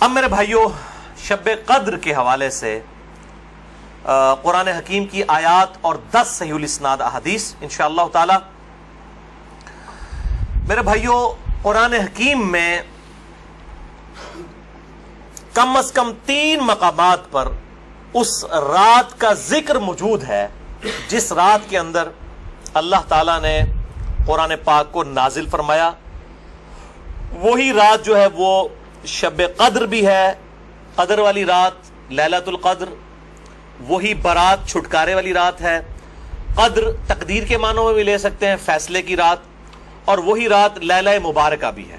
اب میرے بھائیوں، شب قدر کے حوالے سے قرآن حکیم کی آیات اور 10 صحیح الاسناد احادیث انشاءاللہ تعالی. میرے بھائیوں، قرآن حکیم میں کم از کم 3 مقامات پر اس رات کا ذکر موجود ہے جس رات کے اندر اللہ تعالیٰ نے قرآن پاک کو نازل فرمایا. وہی رات جو ہے وہ شب قدر بھی ہے، قدر والی رات، لیلۃ القدر. وہی برات چھٹکارے والی رات ہے. قدر تقدیر کے معنوں میں بھی لے سکتے ہیں، فیصلے کی رات. اور وہی رات لیلہ مبارکہ بھی ہے.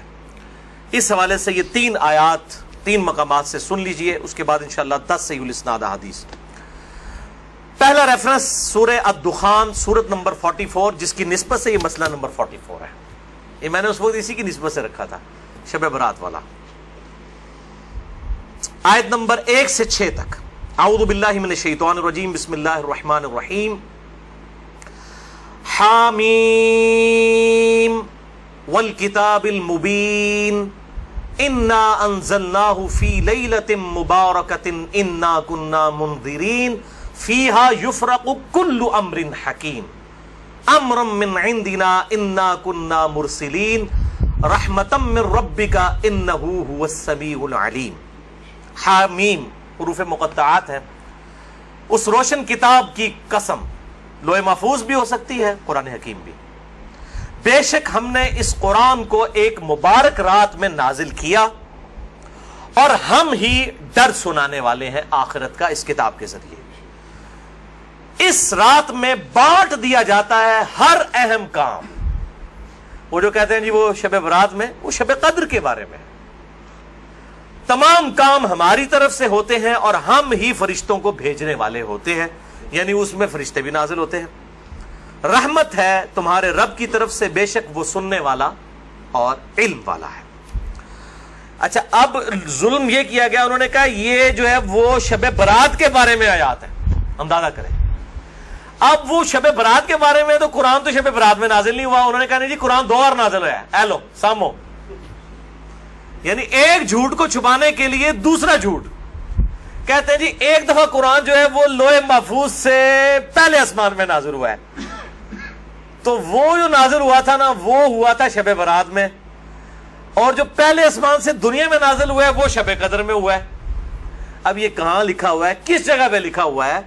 اس حوالے سے یہ 3 آیات 3 مقامات سے سن لیجئے، اس کے بعد انشاءاللہ 10 صحیح الاسناد احادیث. پہلا ریفرنس سورہ الدخان، سورت نمبر 44، جس کی نسبت سے یہ مسئلہ نمبر 44 ہے. یہ میں نے اس وقت اسی کی نسبت سے رکھا تھا، شب برات والا. آیت نمبر 1 سے 6 تک. اعوذ باللہ من الشیطان الرجیم، بسم اللہ الرحمن الرحیم. حامیم والکتاب المبین انا انزلناہ فی لیلۃ مبارکۃ انا کنا منذرین فیہا یفرق کل امر حکیم امرا من عندنا انا کنا مرسلین رحمتا من ربک انہ هو السمیع العلیم. حامیم حروف مقطعات ہیں. اس روشن کتاب کی قسم، لوح محفوظ بھی ہو سکتی ہے، قرآن حکیم بھی. بے شک ہم نے اس قرآن کو ایک مبارک رات میں نازل کیا اور ہم ہی ڈر سنانے والے ہیں آخرت کا اس کتاب کے ذریعے. اس رات میں بانٹ دیا جاتا ہے ہر اہم کام. وہ جو کہتے ہیں جی وہ شب برات میں، وہ شب قدر کے بارے میں. تمام کام ہماری طرف سے ہوتے ہیں اور ہم ہی فرشتوں کو بھیجنے والے ہوتے ہیں، یعنی اس میں فرشتے بھی نازل ہوتے ہیں. رحمت ہے تمہارے رب کی طرف سے، بے شک وہ سننے والا اور علم والا ہے. اچھا، اب ظلم یہ کیا گیا، انہوں نے کہا یہ جو ہے وہ شب برات کے بارے میں آیات ہے. اندازہ کریں، اب وہ شب برات کے بارے میں تو قرآن تو شب برات میں نازل نہیں ہوا. انہوں نے کہا نہیں جی قرآن 2 بار نازل ہوا ہے. ایلو سامو، یعنی ایک جھوٹ کو چھپانے کے لیے دوسرا جھوٹ. کہتے ہیں جی ایک دفعہ قرآن جو ہے وہ لوح محفوظ سے پہلے آسمان میں نازل ہوا ہے، تو وہ جو نازل ہوا تھا نا وہ ہوا تھا شب برات میں، اور جو پہلے آسمان سے دنیا میں نازل ہوا ہے وہ شب قدر میں ہوا ہے. اب یہ کہاں لکھا ہوا ہے، کس جگہ پہ لکھا ہوا ہے؟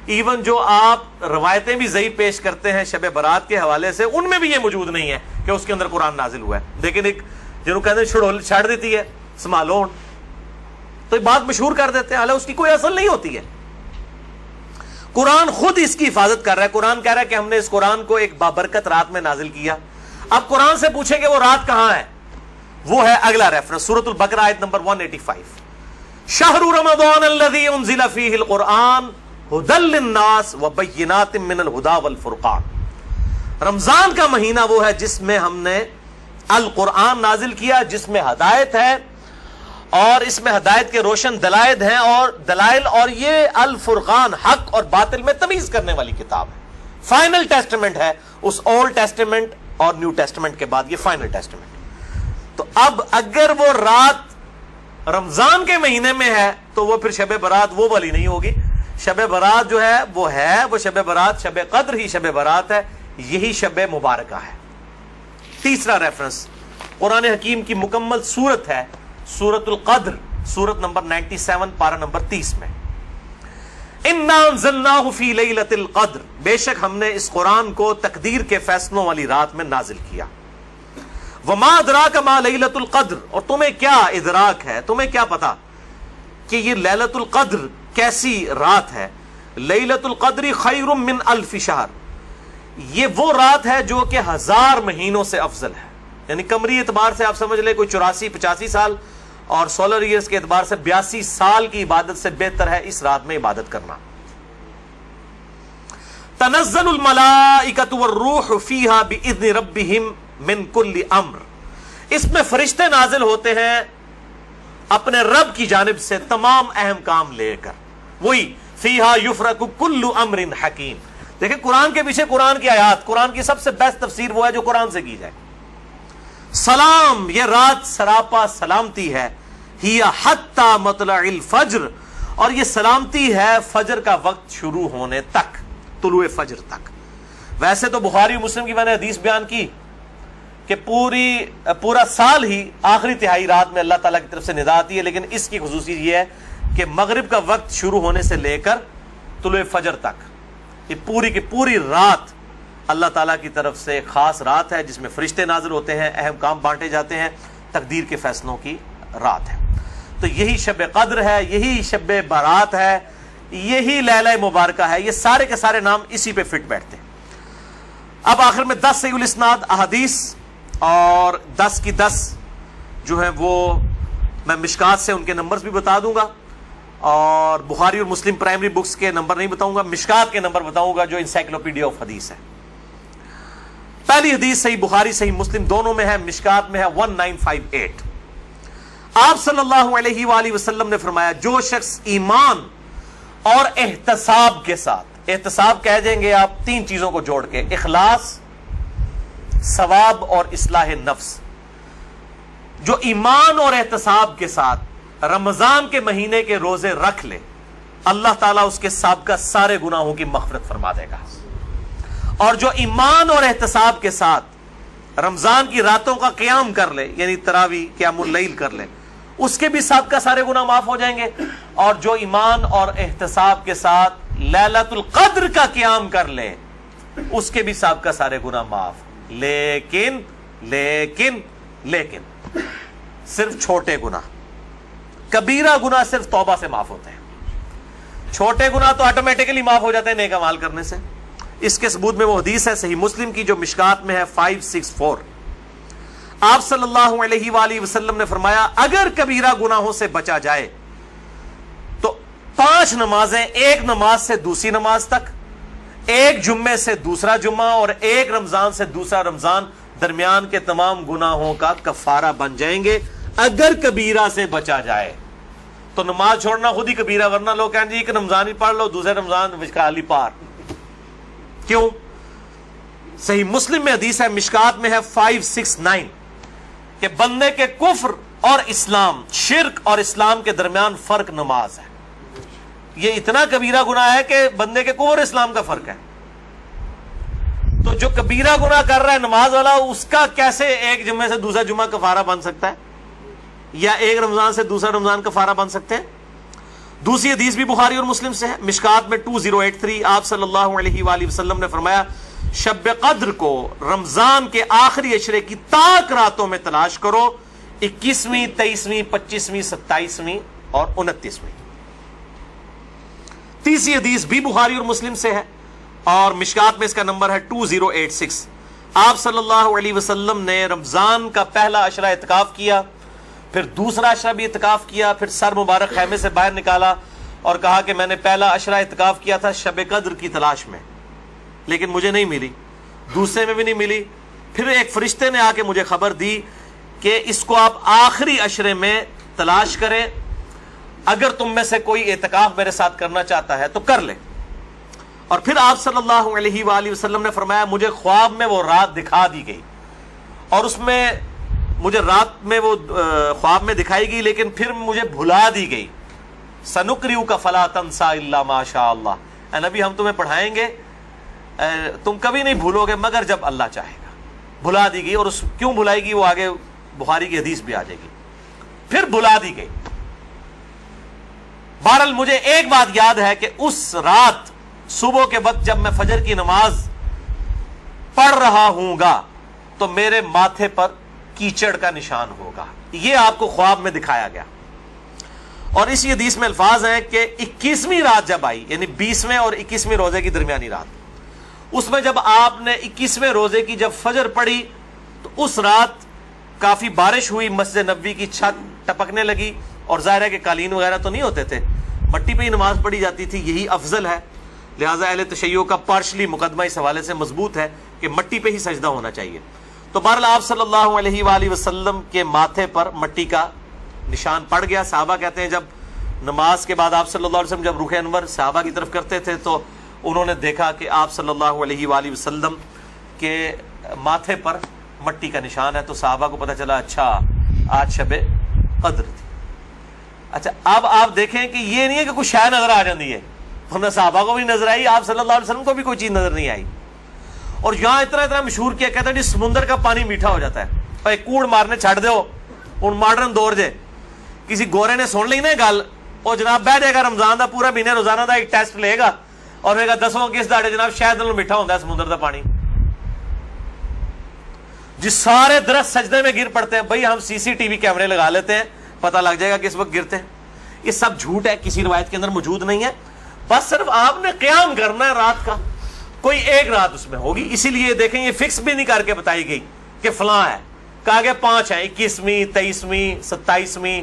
ایون جو آپ روایتیں بھی ضعیف پیش کرتے ہیں شب برات کے حوالے سے، ان میں بھی یہ موجود نہیں ہے کہ اس کے اندر قرآن نازل ہوا ہے. لیکن ایک جنہوں کہتے ہیں چھڑ دیتی ہے سنبھالو، تو بات مشہور کر دیتے ہیں، حالانکہ اس کی کوئی اصل نہیں ہوتی ہے. قرآن خود اس کی حفاظت کر رہا ہے. قرآن کہہ رہا ہے کہ ہم نے اس قرآن کو ایک بابرکت رات میں نازل کیا. اب قرآن سے پوچھیں کہ وہ رات کہاں ہے، وہ ہے اگلا ریفرنس سورۃ البقرہ آیت نمبر 185. شہر رمضان الذی انزل فیہ القرآن ھدی للناس وبینات من الھدی والفرقان. رمضان کا مہینہ وہ ہے جس میں ہم نے القرآن نازل کیا، جس میں ہدایت ہے اور اس میں ہدایت کے روشن دلائل اور یہ الفرقان، حق اور باطل میں تمیز کرنے والی کتاب ہے. فائنل ٹیسٹمنٹ ہے، اس اولڈ ٹیسٹمنٹ اور نیو ٹیسٹمنٹ کے بعد یہ فائنل ٹیسٹمنٹ. تو اب اگر وہ رات رمضان کے مہینے میں ہے تو وہ پھر شب برات وہ والی نہیں ہوگی. شب برات جو ہے وہ شب برات، شب قدر ہی شب برات ہے، یہی شب مبارکہ ہے. تیسرا ریفرنس قرآن حکیم کی مکمل سورت ہے، سورت القدر، سورت نمبر 97 پارہ نمبر 30 میں. انا انزلناہ فی لیلۃ القدر، بے شک ہم نے اس قرآن کو تقدیر کے فیصلوں والی رات میں نازل کیا. وما ادراک ما لیلۃ القدر، اور تمہیں کیا ادراک ہے، تمہیں کیا پتا کہ یہ لیلۃ القدر کیسی رات ہے. لیلۃ القدر خیر من الف شہر، یہ وہ رات ہے جو کہ 1000 مہینوں سے افضل ہے. یعنی قمری اعتبار سے آپ سمجھ لیں کوئی 84-85 سال، اور سولر ایئرز کے اعتبار سے 82 سال کی عبادت سے بہتر ہے اس رات میں عبادت کرنا. تنزل الملائکۃ والروح فیہا باذن ربہم من کل امر، اس میں فرشتے نازل ہوتے ہیں اپنے رب کی جانب سے تمام اہم کام لے کر. وہی فیہا یفرق کل امر حکیم. دیکھیں قرآن کے پیچھے قرآن کی آیات، قرآن کی سب سے بیسٹ تفسیر وہ ہے جو قرآن سے کی جائے. سلام، یہ رات سراپا سلامتی ہے، ہی حتی مطلع الفجر، اور یہ سلامتی ہے فجر کا وقت شروع ہونے تک، طلوع فجر تک۔ ویسے تو بخاری و مسلم کی میں نے حدیث بیان کی کہ پورا سال ہی آخری تہائی رات میں اللہ تعالیٰ کی طرف سے ندا آتی ہے، لیکن اس کی خصوصیت یہ ہے کہ مغرب کا وقت شروع ہونے سے لے کر طلوع فجر تک یہ پوری کی پوری رات اللہ تعالیٰ کی طرف سے خاص رات ہے، جس میں فرشتے نازل ہوتے ہیں، اہم کام بانٹے جاتے ہیں، تقدیر کے فیصلوں کی رات ہے۔ تو یہی شب قدر ہے، یہی شب برات ہے، یہی لیلہ مبارکہ ہے، یہ سارے کے سارے نام اسی پہ فٹ بیٹھتے ہیں۔ اب آخر میں 10 صحیح الاسناد احادیث اور 10 کی 10 جو ہیں وہ میں مشکات سے ان کے نمبرز بھی بتا دوں گا، اور بخاری اور مسلم پرائمری بکس کے نمبر نہیں بتاؤں گا، مشکات کے نمبر بتاؤں گا جو انسائکلوپیڈیا آف حدیث ہے۔ پہلی حدیث صحیح بخاری صحیح مسلم دونوں میں ہے، مشکات میں ہے 1958۔ آپ صلی اللہ علیہ وآلہ وسلم نے فرمایا جو شخص ایمان اور احتساب کے ساتھ، احتساب کہہ دیں گے آپ 3 چیزوں کو جوڑ کے، اخلاص، ثواب اور اصلاح نفس، جو ایمان اور احتساب کے ساتھ رمضان کے مہینے کے روزے رکھ لے، اللہ تعالیٰ اس کے سابقہ سارے گناہوں کی مغفرت فرما دے گا۔ اور جو ایمان اور احتساب کے ساتھ رمضان کی راتوں کا قیام کر لے، یعنی تراویح قیام اللیل کر لے، اس کے بھی سابقہ سارے گناہ معاف ہو جائیں گے۔ اور جو ایمان اور احتساب کے ساتھ لیلۃ القدر کا قیام کر لے، اس کے بھی سابقہ سارے گناہ معاف، لیکن لیکن لیکن صرف چھوٹے گناہ، کبیرہ گناہ صرف توبہ سے معاف ہوتے ہیں، چھوٹے گناہ تو آٹومیٹکلی معاف ہو جاتے ہیں نیک اعمال کرنے سے۔ اس کے ثبوت میں وہ حدیث ہے صحیح مسلم کی جو مشکات میں ہے 564۔ آپ صلی اللہ علیہ وآلہ وسلم نے فرمایا اگر کبیرہ گناہوں سے بچا جائے تو 5 نمازیں، ایک نماز سے دوسری نماز تک، ایک جمعے سے دوسرا جمعہ، اور ایک رمضان سے دوسرا رمضان، درمیان کے تمام گناہوں کا کفارہ بن جائیں گے اگر کبیرہ سے بچا جائے۔ تو نماز چھوڑنا خود ہی کبیرہ، ورنہ لوگ کہیں جی ایک رمضان ہی پڑھ لو، دوسرے رمضان وشکالی پار، کیوں؟ صحیح مسلم میں حدیث ہے، مشکات میں ہے 569 کہ بندے کے کفر اور اسلام، شرک اور اسلام کے درمیان فرق نماز ہے۔ یہ اتنا کبیرہ گناہ ہے کہ بندے کے کفر اور اسلام کا فرق ہے۔ تو جو کبیرہ گناہ کر رہا ہے نماز والا، اس کا کیسے ایک جمعے سے دوسرا جمعہ کفارہ بن سکتا ہے، یا ایک رمضان سے دوسرا رمضان کفارہ بن سکتے ہیں؟ دوسری حدیث بھی بخاری اور مسلم سے ہے، مشکات میں 2083۔ آپ صلی اللہ علیہ وآلہ وسلم نے فرمایا شب قدر کو رمضان کے آخری عشرے کی تاک راتوں میں تلاش کرو، 21ویں، 23ویں، 25ویں، 27ویں اور 29ویں۔ تیسری حدیث بھی بخاری اور مسلم سے ہے، اور مشکات میں اس کا نمبر ہے 2086۔ آپ صلی اللہ علیہ وسلم نے رمضان کا پہلا عشرہ اعتکاف کیا، پھر دوسرا عشرہ بھی اعتکاف کیا، پھر سر مبارک خیمے سے باہر نکالا اور کہا کہ میں نے پہلا عشرہ اعتکاف کیا تھا شب قدر کی تلاش میں، لیکن مجھے نہیں ملی، دوسرے میں بھی نہیں ملی۔ پھر ایک فرشتے نے آ کے مجھے خبر دی کہ اس کو آپ آخری عشرے میں تلاش کریں، اگر تم میں سے کوئی اعتکاف میرے ساتھ کرنا چاہتا ہے تو کر لے۔ اور پھر آپ صلی اللہ علیہ وآلہ وسلم نے فرمایا مجھے خواب میں وہ رات دکھا دی گئی، اور اس میں مجھے رات میں وہ خواب میں دکھائی گئی، لیکن پھر مجھے بھلا دی گئی۔ سنقرئک فلا تنسى الا ما شاء اللہ، اے نبی ہم تمہیں پڑھائیں گے، تم کبھی نہیں بھولو گے مگر جب اللہ چاہے گا۔ بھلا دی گئی، اور اس کیوں بھلائی گئی وہ آگے بخاری کی حدیث بھی آ جائے گی۔ پھر بھلا دی گئی۔ بہرحال مجھے ایک بات یاد ہے کہ اس رات صبح کے وقت جب میں فجر کی نماز پڑھ رہا ہوں گا تو میرے ماتھے پر کیچڑ کا نشان ہوگا، یہ آپ کو خواب میں دکھایا گیا۔ اور اسی حدیث میں الفاظ ہیں کہ 21ویں رات جب آئی، یعنی 20ویں اور 21ویں روزے کی درمیانی رات، اس میں جب آپ نے 21ویں روزے کی جب فجر پڑھی تو اس رات کافی بارش ہوئی، مسجد نبوی کی چھت ٹپکنے لگی، اور ظاہر ہے کہ قالین وغیرہ تو نہیں ہوتے تھے، مٹی پہ ہی نماز پڑھی جاتی تھی، یہی افضل ہے۔ لہٰذا اہل تشیع کا پارشلی مقدمہ اس حوالے سے مضبوط ہے کہ مٹی پہ ہی سجدہ ہونا چاہیے۔ تو بہرحال آپ صلی اللہ علیہ وآلہ وسلم کے ماتھے پر مٹی کا نشان پڑ گیا۔ صحابہ کہتے ہیں جب نماز کے بعد آپ صلی اللہ علیہ وسلم جب رخ انور صحابہ کی طرف کرتے تھے تو انہوں نے دیکھا کہ آپ صلی اللہ علیہ وآلہ وسلم کے ماتھے پر مٹی کا نشان ہے، تو صحابہ کو پتہ چلا اچھا آج شب قدر تھی۔ اچھا اب آپ دیکھیں کہ یہ نہیں ہے کہ کوئی شے نظر آ جاتی ہے، ورنہ صحابہ کو بھی نظر آئی، آپ صلی اللہ علیہ وسلم کو بھی کوئی چیز نظر نہیں آئی. اور یہاں اتنا مشہور کیا، کہتے ہیں جی سمندر کا پانی میٹھا ہو جاتا ہے، اور ایک کوڑ مارنے چھڑ دو. ہوں ماڈرن دور جے کسی گورے نے سن لی نا گل، اور جناب بہ جائے گا رمضان دا پورا مہینے روزانہ دا ایک ٹیسٹ لے گا اور کہے گا 10واں کس داڑے جناب شاید نال میٹھا ہوتا ہے سمندر دا پانی. جس سارے درخت سجدے میں گر پڑتے ہیں، بھائی ہم سی سی ٹی وی کیمرے لگا لیتے ہیں، پتہ لگ جائے گا کس وقت گرتے ہیں. یہ سب جھوٹ ہے، کسی روایت کے اندر موجود نہیں ہے. بس صرف آپ نے قیام کرنا ہے رات کا، کوئی ایک رات اس میں ہوگی. اسی لیے دیکھیں یہ فکس بھی نہیں کر کے بتائی گئی کہ فلاں ہے، کہا کہ 5 ہیں، 21ویں 23ویں 27ویں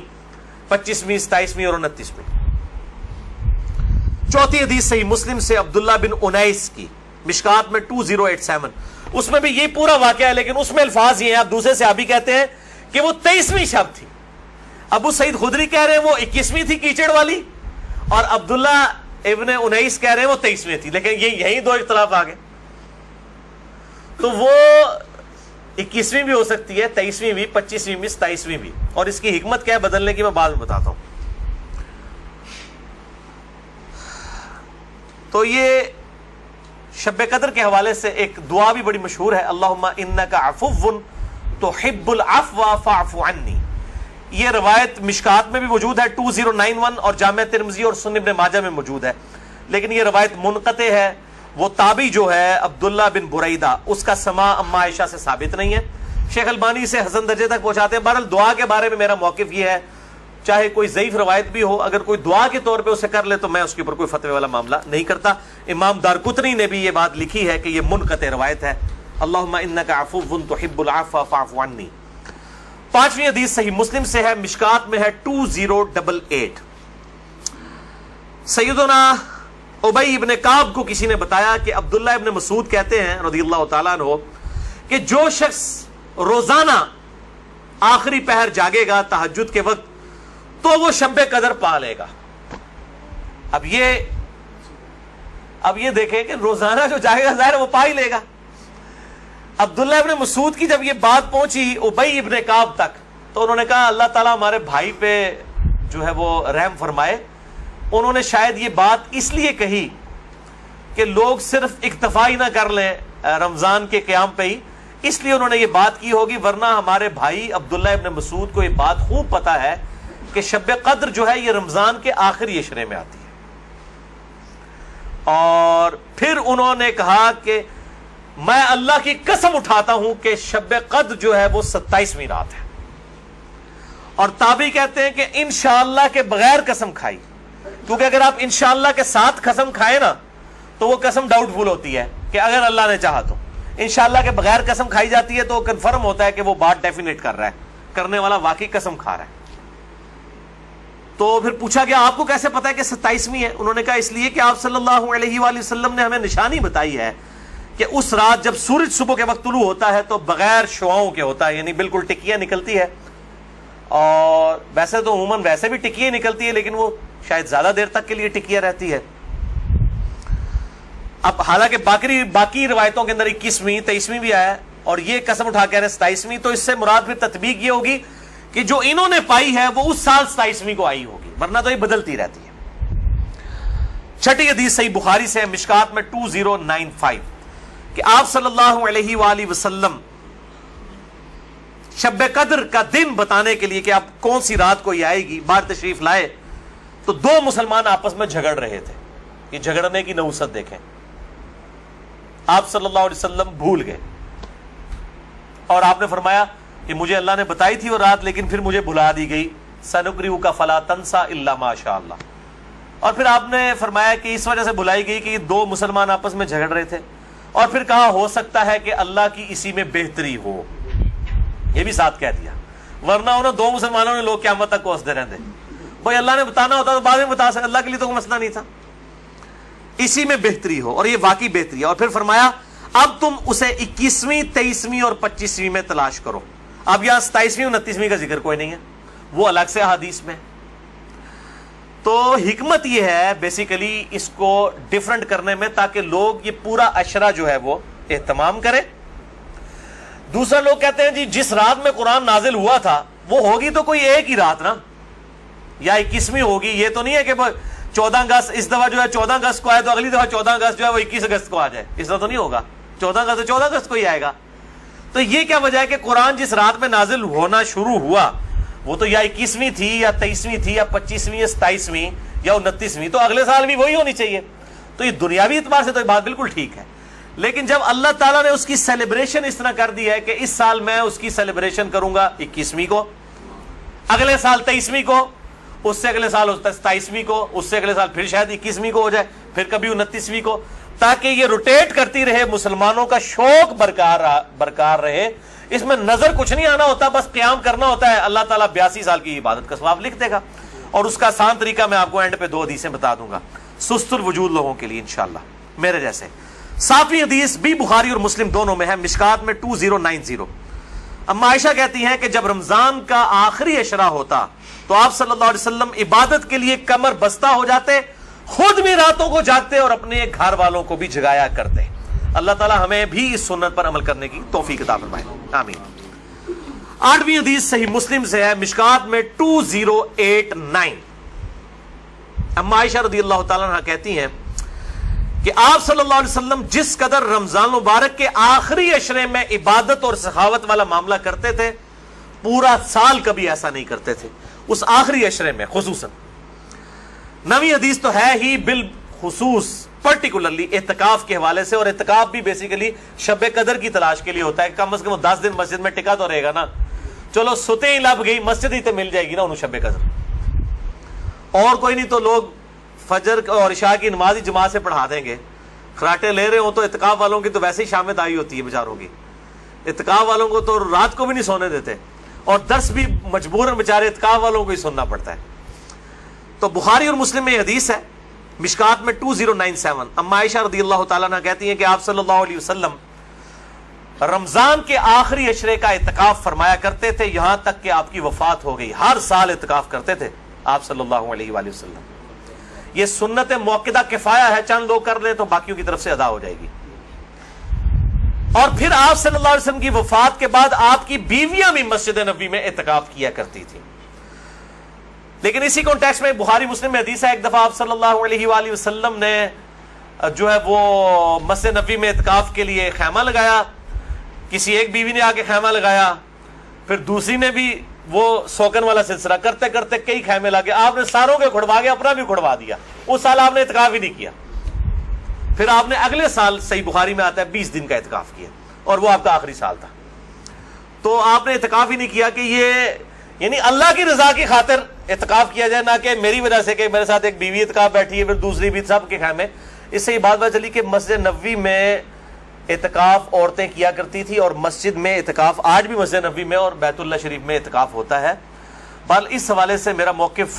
25ویں 27ویں اور 29ویں. چوتھی حدیث صحیح مسلم سے عبداللہ بن انیس کی، مشکات میں 2087. اس میں بھی یہ پورا واقعہ ہے، لیکن اس میں الفاظ یہ ہیں، اب دوسرے صحابی کہتے ہیں کہ وہ 23ویں شب تھی. ابو سعید خدری کہہ رہے ہیں وہ 21ویں تھی کیچڑ والی، اور عبداللہ ابن انیس کہہ رہے ہیں وہ 23ویں تھی. لیکن یہی دو اختلاف آ گئے. تو وہ 21ویں بھی ہو سکتی ہے، 23ویں بھی، 25ویں بھی، 27ویں بھی. اور اس کی حکمت کیا ہے بدلنے کی میں بعد میں بتاتا ہوں. تو یہ شب قدر کے حوالے سے ایک دعا بھی بڑی مشہور ہے، اللہم انک عفو تحب العفو فاعف عنی. یہ روایت مشکات میں بھی موجود ہے 2091 اور جامع ترمذی اور سنن ابن ماجہ میں موجود ہے، لیکن یہ روایت منقطع ہے. وہ تابعی جو ہے عبداللہ بن بریدہ، اس کا سماع اما عائشہ سے ثابت نہیں ہے. شیخ البانی سے حسن درجے تک پہنچاتے ہیں. بہرحال دعا کے بارے میں میرا موقف یہ ہے، چاہے کوئی ضعیف روایت بھی ہو، اگر کوئی دعا کے طور پہ اسے کر لے تو میں اس کے اوپر کوئی فتوی والا معاملہ نہیں کرتا. امام دارقطنی نے بھی یہ بات لکھی ہے کہ یہ منقطع روایت ہے. اللہم انک عفو تحب العفو فاعف عنی. 5ویں حدیث صحیح مسلم سے ہے، مشکات میں ہے 2088. سیدنا ابی ابن کعب کو کسی نے بتایا کہ عبداللہ ابن مسعود کہتے ہیں رضی اللہ تعالیٰ عنہ کہ جو شخص روزانہ آخری پہر جاگے گا تہجد کے وقت تو وہ شب قدر پا لے گا. اب یہ دیکھیں کہ روزانہ جو جاگے گا ظاہر وہ پا ہی لے گا. عبداللہ ابن مسعود کی جب یہ بات پہنچی ابی ابن کعب تک تو انہوں نے کہا اللہ تعالیٰ ہمارے بھائی پہ جو ہے وہ رحم فرمائے. انہوں نے شاید یہ بات اس لیے کہی کہ لوگ صرف اکتفا ہی نہ کر لیں رمضان کے قیام پہ ہی، اس لیے انہوں نے یہ بات کی ہوگی، ورنہ ہمارے بھائی عبداللہ ابن مسعود کو یہ بات خوب پتہ ہے کہ شب قدر جو ہے یہ رمضان کے آخری عشرے میں آتی ہے. اور پھر انہوں نے کہا کہ میں اللہ کی قسم اٹھاتا ہوں کہ شب قدر جو ہے وہ 27ویں رات ہے. اور تابعی کہتے ہیں کہ انشاءاللہ کے بغیر قسم کھائی، کیونکہ اگر آپ انشاءاللہ کے ساتھ قسم کھائیں نا تو وہ قسم ڈاؤٹ فل ہوتی ہے کہ اگر اللہ نے چاہا تو. انشاءاللہ کے بغیر قسم کھائی جاتی ہے تو کنفرم ہوتا ہے کہ وہ بات ڈیفینیٹ کر رہا ہے، کرنے والا واقعی قسم کھا رہا ہے. تو پھر پوچھا گیا آپ کو کیسے پتا ہے کہ 27ویں ہے؟ انہوں نے کہا اس لیے کہ آپ صلی اللہ علیہ وآلہ وسلم نے ہمیں نشانی بتائی ہے کہ اس رات جب سورج صبح کے وقت طلوع ہوتا ہے تو بغیر شعاؤں کے ہوتا ہے، یعنی بالکل ٹکیاں نکلتی ہے. اور ویسے تو عموماً ویسے بھی ٹکیاں نکلتی ہے، لیکن وہ شاید زیادہ دیر تک کے لیے ٹکیاں رہتی ہے. اب حالانکہ باقی روایتوں کے اندر 21ویں 23ویں بھی آیا ہے، اور یہ قسم اٹھا کے 27ویں، تو اس سے مراد پھر تطبیق یہ ہوگی کہ جو انہوں نے پائی ہے وہ اس سال 27ویں کو آئی ہوگی، ورنہ تو یہ بدلتی رہتی ہے. 6ٹھی حدیث صحیح بخاری سے ہے، مشکات میں 2095 کہ آپ صلی اللہ علیہ وآلہ وسلم شب قدر کا دن بتانے کے لیے کہ آپ کون سی رات کو یہ آئے گی باہر تشریف لائے تو 2 مسلمان آپس میں جھگڑ رہے تھے. یہ جھگڑنے کی نحوست دیکھیں. آپ صلی اللہ علیہ وسلم بھول گئے اور آپ نے فرمایا کہ مجھے اللہ نے بتائی تھی وہ رات لیکن پھر مجھے بھلا دی گئی، سنقرئک فلا تنسى الا ما شاء اللہ. اور پھر آپ نے فرمایا کہ اس وجہ سے بھلائی گئی کہ یہ 2 مسلمان آپس میں جھگڑ رہے تھے، اور پھر کہا ہو سکتا ہے کہ اللہ کی اسی میں بہتری ہو، یہ بھی ساتھ کہہ دیا، ورنہ انہوں 2 مسلمانوں نے لوگ قیامت تک کوستے رہتے. بھائی اللہ نے بتانا ہوتا تو بعد میں بتا سکتے، اللہ کے لیے تو کوئی مسئلہ نہیں تھا، اسی میں بہتری ہو، اور یہ واقعی بہتری ہے. اور پھر فرمایا اب تم اسے 21ویں 23ویں اور 25ویں میں تلاش کرو. اب یہاں 27ویں 29ویں کا ذکر کوئی نہیں ہے، وہ الگ سے حدیث میں. تو حکمت یہ ہے بیسیکلی اس کو ڈیفرنٹ کرنے میں تاکہ لوگ یہ پورا عشرہ جو ہے وہ اہتمام کریں. دوسرا لوگ کہتے ہیں جی جس رات میں قرآن نازل ہوا تھا وہ ہوگی تو کوئی ایک ہی رات نا، یا 21ویں ہوگی. یہ تو نہیں ہے کہ 14 اگست اس دفعہ جو ہے 14 اگست کو آئے تو اگلی دفعہ 14 اگست جو ہے وہ 21 اگست کو آ جائے. اس طرح تو نہیں ہوگا. 14 اگست تو 14 اگست کو ہی آئے گا. تو یہ کیا وجہ ہے کہ قرآن جس رات میں نازل ہونا شروع ہوا وہ تو یا 21ویں تھی یا 23ویں تھی یا 25ویں یا 27ویں یا 29ویں, تو اگلے سال بھی وہی ہونی چاہیے. تو یہ دنیاوی اعتبار سے تو یہ بات بالکل ٹھیک ہے. لیکن جب اللہ تعالیٰ نے اس کی سیلیبریشن اس طرح کر دی ہے کہ اس سال میں اس کی سیلیبریشن کروں گا 21ویں کو, اگلے سال 23ویں کو, اس سے اگلے سال 27ویں کو, اس سے اگلے سال پھر شاید 21ویں کو ہو جائے, پھر کبھی 29ویں کو, تاکہ یہ روٹیٹ کرتی رہے, مسلمانوں کا شوق برقرار رہے. اس میں نظر کچھ نہیں آنا ہوتا, بس قیام کرنا ہوتا ہے. اللہ تعالیٰ 82 سال کی عبادت کا ثواب لکھ دے گا. اور اس کا آسان طریقہ میں آپ کو اینڈ پہ 2 حدیثیں بتا دوں گا سست الوجود لوگوں کے لیے انشاءاللہ میرے جیسے. 7ویں حدیث بھی بخاری اور مسلم دونوں میں ہے, مشکات میں 2090. اما عائشہ کہتی ہیں کہ جب رمضان کا آخری عشرہ ہوتا تو آپ صلی اللہ علیہ وسلم عبادت کے لیے کمر بستہ ہو جاتے, خود بھی راتوں کو جاگتے اور اپنے گھر والوں کو بھی جگایا کرتے. اللہ تعالی ہمیں بھی اس سنت پر عمل کرنے کی توفیق عطا فرمائے, آمین. 8ویں حدیث صحیح مسلم سے ہے, مشکات میں 2089. اما عائشہ رضی اللہ تعالیٰ عنہ کہتی ہیں کہ آپ صلی اللہ علیہ وسلم جس قدر رمضان مبارک کے آخری عشرے میں عبادت اور سخاوت والا معاملہ کرتے تھے, پورا سال کبھی ایسا نہیں کرتے تھے, اس آخری عشرے میں خصوصاً. 9ویں حدیث تو ہے ہی بالخصوص پرٹیکولرلی اعتکاف کے حوالے سے, اور اعتکاف بھی بیسیکلی شب قدر کی تلاش کے لیے ہوتا ہے. کم از کم 10 دن مسجد میں ٹکا تو رہے گا نا. چلو ستے ہی لب گئی, مسجد ہی تو مل جائے گی نا انہوں شب قدر, اور کوئی نہیں تو لوگ فجر اور عشاء کی نماز ہی جماعت سے پڑھا دیں گے. خراٹے لے رہے ہوں تو اعتکاف والوں کی تو ویسے ہی شامت آئی ہوتی ہے بیچاروں کی. اعتکاف والوں کو تو رات کو بھی نہیں سونے دیتے, اور درس بھی مجبوراً بیچارے اعتکاف والوں کو ہی سننا پڑتا ہے. تو بخاری اور مسلم میں حدیث ہے, مشکات میں 2097. اما عائشہ رضی اللہ تعالیٰ عنہ کہتی ہیں کہ آپ صلی اللہ علیہ وسلم رمضان کے آخری عشرے کا اعتکاف فرمایا کرتے تھے یہاں تک کہ آپ کی وفات ہو گئی. ہر سال اعتکاف کرتے تھے آپ صلی اللہ علیہ وآلہ وسلم. یہ سنت موقدہ کفایہ ہے, چند لوگ کر لیں تو باقیوں کی طرف سے ادا ہو جائے گی. اور پھر آپ صلی اللہ علیہ وسلم کی وفات کے بعد آپ کی بیویاں بھی مسجد نبوی میں اعتکاف کیا کرتی تھیں. لیکن اسی کانٹیکسٹ میں بخاری مسلم میں حدیث ہے, ایک دفعہ آپ صلی اللہ علیہ وآلہ وسلم نے جو ہے وہ مسجد نبوی میں اعتکاف کے لیے خیمہ لگایا. کسی ایک بیوی نے آ کے خیمہ لگایا, پھر دوسری نے بھی وہ سوکن والا سلسلہ کرتے کرتے کئی خیمے لگے. آپ نے ساروں کے کھڑوا کے اپنا بھی کھڑوا دیا. اس سال آپ نے اعتکاف ہی نہیں کیا. پھر آپ نے اگلے سال صحیح بخاری میں آتا ہے 20 دن کا اعتکاف کیا, اور وہ آپ کا آخری سال تھا. تو آپ نے اعتکاف ہی نہیں کیا کہ یہ یعنی اللہ کی رضا کی خاطر اعتکاف کیا جائے, نہ کہ میری وجہ سے کہ میرے ساتھ ایک بیوی اعتکاف بیٹھی ہے پھر دوسری بھی, سب کے خیمے. اس سے یہ بات پتہ چلی کہ مسجد نبوی میں اعتکاف عورتیں کیا کرتی تھی, اور مسجد میں اعتکاف آج بھی مسجد نبوی میں اور بیت اللہ شریف میں اعتکاف ہوتا ہے. بل اس حوالے سے میرا موقف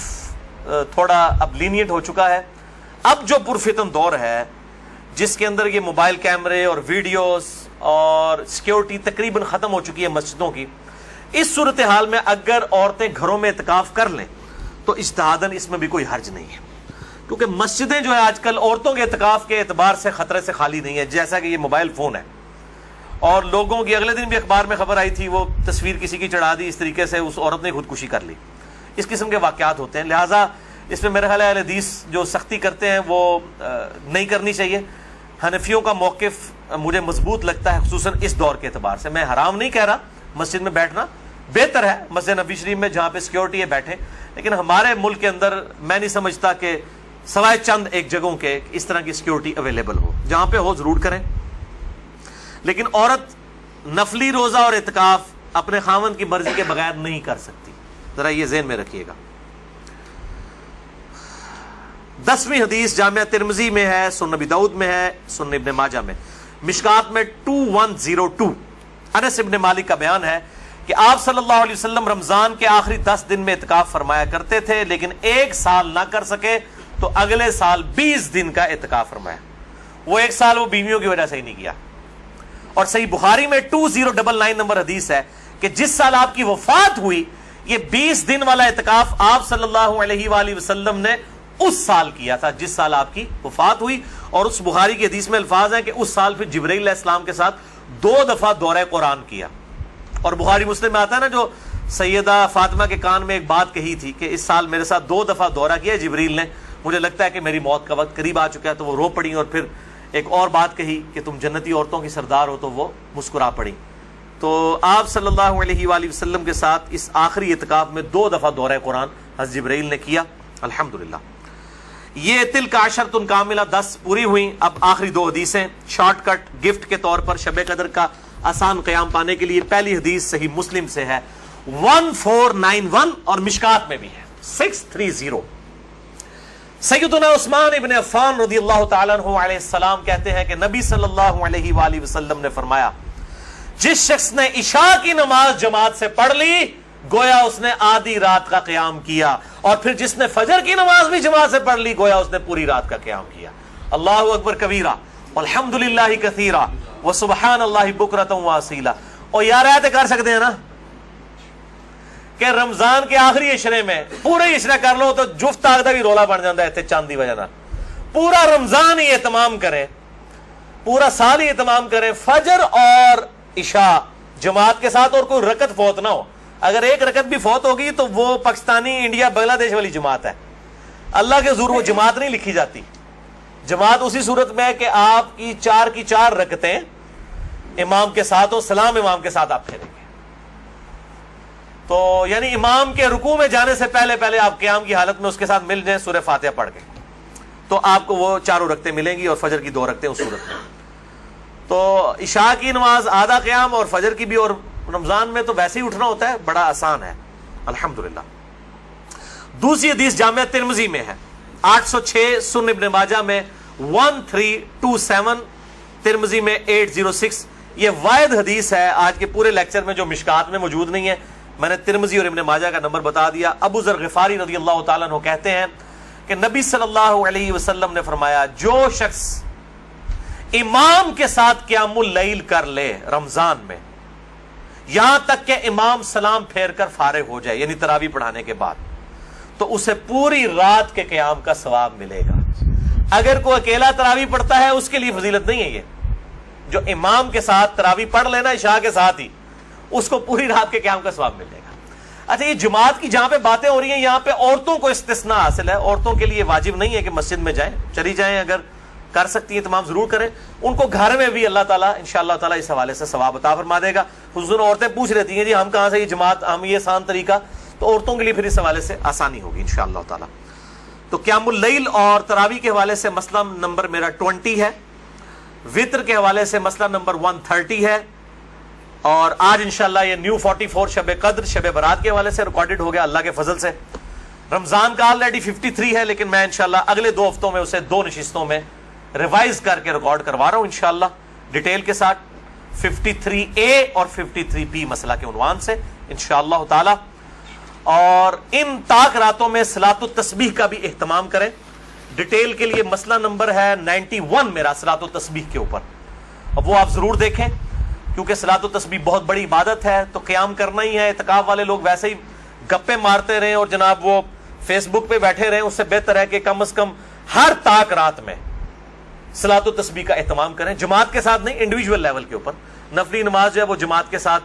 تھوڑا اب لینیٹ ہو چکا ہے. اب جو پرفتن دور ہے جس کے اندر یہ موبائل کیمرے اور ویڈیوز اور سیکیورٹی تقریباً ختم ہو چکی ہے مسجدوں کی, اس صورتحال میں اگر عورتیں گھروں میں اعتکاف کر لیں تو اجتہاداً اس میں بھی کوئی حرج نہیں ہے, کیونکہ مسجدیں جو ہے آج کل عورتوں کے اعتکاف کے اعتبار سے خطرے سے خالی نہیں ہے. جیسا کہ یہ موبائل فون ہے, اور لوگوں کی اگلے دن بھی اخبار میں خبر آئی تھی, وہ تصویر کسی کی چڑھا دی, اس طریقے سے اس عورت نے خودکشی کر لی. اس قسم کے واقعات ہوتے ہیں. لہٰذا اس میں میرے خیال ہے حدیث جو سختی کرتے ہیں وہ نہیں کرنی چاہیے. حنفیوں کا موقف مجھے مضبوط لگتا ہے, خصوصاً اس دور کے اعتبار سے. میں حرام نہیں کہہ رہا, مسجد میں بیٹھنا بہتر ہے, مسجد نبوی شریف میں جہاں پہ سیکیورٹی ہے بیٹھیں, لیکن ہمارے ملک کے اندر میں نہیں سمجھتا کہ سوائے چند ایک جگہوں کے اس طرح کی سیکیورٹی اویلیبل ہو. جہاں پہ ہو ضرور کریں. لیکن عورت نفلی روزہ اور اعتکاف اپنے خاوند کی مرضی کے بغیر نہیں کر سکتی, ذرا یہ ذہن میں رکھیے گا. 10ویں حدیث جامعہ ترمذی میں ہے, سنن نبی داؤد میں ہے, سنن ابن ماجہ میں, مشکات میں 2102. انس ابن مالک کا بیان ہے کہ آپ صلی اللہ علیہ وسلم رمضان کے آخری 10 دن میں اعتکاف فرمایا کرتے تھے, لیکن ایک سال نہ کر سکے تو اگلے سال 20 دن کا اعتکاف فرمایا. وہ ایک سال وہ بیویوں کی وجہ سے ہی نہیں کیا. اور صحیح بخاری میں 2099 نمبر حدیث ہے کہ جس سال آپ کی وفات ہوئی یہ 20 دن والا اعتکاف آپ صلی اللہ علیہ وآلہ وسلم نے اس سال کیا تھا جس سال آپ کی وفات ہوئی. اور اس بخاری کی حدیث میں الفاظ ہیں کہ اس سال پھر جبرائیل علیہ السلام کے ساتھ 2 دفعہ دورہ قرآن کیا. اور بخاری مسلم میں آتا ہے نا جو سیدہ فاطمہ کے کان میں ایک بات کہی تھی کہ اس سال میرے ساتھ 2 دفعہ دورہ کیا جبریل نے، مجھے لگتا ہے کہ میری موت کا وقت قریب آ چکا ہے، تو وہ رو پڑی، اور پھر ایک اور بات کہی کہ تم جنتی عورتوں کی سردار ہو، تو وہ مسکرا پڑی۔ تو آپ صلی اللہ علیہ وآلہ وسلم کے ساتھ اس آخری اعتکاف میں 2 دفعہ دورہ قرآن حضرت جبرائیل نے کیا، الحمدللہ۔ یہ تلک عشرۃ کاملہ 10 پوری ہوئیں۔ اب آخری 2 حدیثیں شارٹ کٹ گفٹ کے طور پر شب قدر کا آسان قیام پانے کے لیے۔ پہلی حدیث صحیح مسلم سے ہے 1491 اور مشکات میں بھی ہے 630۔ سیدنا عثمان ابن عفان رضی اللہ تعالیٰ عنہ علیہ السلام کہتے ہیں کہ نبی صلی اللہ علیہ وآلہ وسلم نے فرمایا، جس شخص نے عشاء کی نماز جماعت سے پڑھ لی گویا اس نے آدھی رات کا قیام کیا، اور پھر جس نے فجر کی نماز بھی جماعت سے پڑھ لی گویا اس نے پوری رات کا قیام کیا۔ اللہ اکبر کبیرہ والحمدللہ کثیرہ وسبحان اللہ بکرۃ واصیلہ۔ اور یار ایسے کر سکتے ہیں نا کہ رمضان کے آخری عشرے میں پورے عشرہ کر لو تو جفت آگدہ بھی رولا بن جاتا ہے اتنے چاند دی وجہ نہ، پورا رمضان ہی اہتمام کریں، پورا سال ہی اہتمام کریں، فجر اور عشاء جماعت کے ساتھ، اور کوئی رکعت فوت نہ ہو۔ اگر ایک رکعت بھی فوت ہوگی تو وہ پاکستانی انڈیا بنگلہ دیش والی جماعت ہے، اللہ کے حضور وہ جماعت نہیں لکھی جاتی۔ جماعت اسی صورت میں ہے کہ آپ کی 4 کی 4 رکعتیں امام کے ساتھ ہو، سلام امام کے ساتھ آپ پھیریں گے، تو یعنی امام کے رکوع میں جانے سے پہلے آپ قیام کی حالت میں اس کے ساتھ مل جائیں سورہ فاتحہ پڑھ کے، تو آپ کو وہ 4 رکعتیں ملیں گی، اور فجر کی 2 رکعتیں اس صورت میں۔ تو عشاء کی نماز آدھا قیام اور فجر کی بھی، اور رمضان میں تو ویسے ہی اٹھنا ہوتا ہے، بڑا آسان ہے الحمدللہ۔ دوسری حدیث جامعہ ترمذی میں ہے 806، سنن ابن ماجہ میں 1327، ترمذی میں 806۔ یہ واحد حدیث ہے آج کے پورے لیکچر میں جو مشکات میں موجود نہیں ہے، میں نے ترمذی اور ابن ماجہ کا نمبر بتا دیا۔ ابو ذر غفاری رضی اللہ تعالیٰ عنہ کہتے ہیں کہ نبی صلی اللہ علیہ وسلم نے فرمایا، جو شخص امام کے ساتھ قیام اللیل کر لے رمضان میں یہاں تک کہ امام سلام پھیر کر فارغ ہو جائے، یعنی تراویح پڑھانے کے بعد، تو اسے پوری رات کے قیام کا ثواب ملے گا۔ اگر کوئی اکیلا تراویح پڑھتا ہے اس کے لیے فضیلت نہیں ہے، یہ جو امام کے ساتھ تراویح پڑھ لینا عشاء کے ساتھ ہی، اس کو پوری رات کے قیام کا ثواب ملے گا۔ اچھا، یہ جماعت کی جہاں پہ باتیں ہو رہی ہیں یہاں پہ عورتوں کو استثناء حاصل ہے، عورتوں کے لیے واجب نہیں ہے کہ مسجد میں جائیں، چلی جائیں، اگر کر سکتی ہیں تمام ضرور کریں، ان کو گھر میں بھی اللہ تعالیٰ انشاءاللہ تعالیٰ اس حوالے سے ثواب عطا فرما دے گا۔ خصوصاً عورتیں پوچھ رہتی ہیں جی ہم کہاں سے یہ جماعت، ہم یہ آسان طریقہ، تو عورتوں کے لیے پھر اس حوالے سے آسانی ہوگی انشاءاللہ تعالیٰ۔ تو قیام اللیل اور تراویح کے حوالے سے مسئلہ نمبر میرا 20 ہے، وطر کے حوالے سے مسئلہ نمبر 130 ہے، اور آج انشاءاللہ یہ نیو 44 شب قدر شب برات کے حوالے سے ریکارڈڈ ہو گیا اللہ کے فضل سے۔ رمضان کا آلریڈی 53 ہے، لیکن میں انشاءاللہ اگلے 2 ہفتوں میں اسے 2 نشستوں میں ریوائز کر کے ریکارڈ کروا رہا ہوں انشاءاللہ ڈیٹیل کے ساتھ، 53A اور 53B مسئلہ کے عنوان سے انشاءاللہ تعالی۔ اور ان طاق راتوں میں صلاۃ التسبیح کا بھی اہتمام کریں۔ ڈیٹیل کے لیے مسئلہ نمبر ہے 91 میرا صلاۃ التسبیح کے اوپر، اب وہ آپ ضرور دیکھیں، کیونکہ صلاۃ التسبیح بہت بڑی عبادت ہے، تو قیام کرنا ہی ہے۔ اعتکاف والے لوگ ویسے ہی گپے مارتے رہیں اور جناب وہ فیس بک پہ بیٹھے رہیں، اس سے بہتر ہے کہ کم از کم ہر طاق رات میں صلاۃ التسبیح کا اہتمام کریں، جماعت کے ساتھ نہیں، انڈیویجول لیول کے اوپر۔ نفلی نماز جو ہے وہ جماعت کے ساتھ،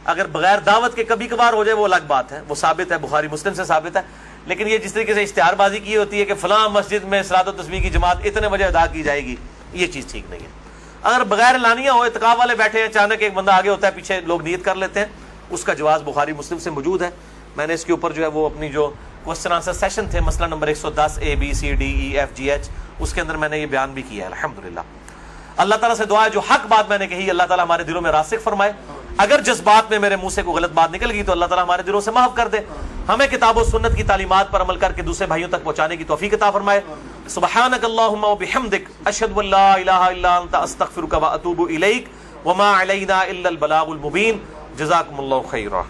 اگر بغیر دعوت کے کبھی کبھار ہو جائے وہ الگ بات ہے، وہ ثابت ہے، بخاری مسلم سے ثابت ہے، لیکن یہ جس طریقے سے اشتہار بازی کی ہوتی ہے کہ فلاں مسجد میں صلاۃ التسبیح کی جماعت اتنے بجے ادا کی جائے گی، یہ چیز ٹھیک نہیں ہے۔ اگر بغیر اعلانیہ ہو، اعتکاف والے بیٹھے ہیں، اچانک ایک بندہ آگے ہوتا ہے، پیچھے لوگ نیت کر لیتے ہیں، اس کا جواز بخاری مسلم سے موجود ہے۔ میں نے اس کے اوپر جو ہے وہ اپنی جو کوسچن آنسر سیشن تھے، مسئلہ نمبر 110 ABCDEFGH، اس کے اندر میں نے یہ بیان بھی کیا ہے الحمدللہ۔ اللہ تعالیٰ سے دعا ہے جو حق بات میں نے کہی اللہ تعالیٰ ہمارے دلوں میں راسخ فرمائے، اگر جذبات میں میرے منہ سے کوئی غلط بات نکل گئی تو اللہ تعالیٰ ہمارے دلوں سے معاف کر دے، ہمیں کتاب و سنت کی تعلیمات پر عمل کر کے دوسرے بھائیوں تک پہنچانے کی توفیق عطا فرمائے۔ سبحانک اللہم و بحمدک، اشہد ان لا الہ الا انت، استغفرک و اتوب الیک، وما علینا الا البلاغ المبین۔ جزاکم اللہ خیرا۔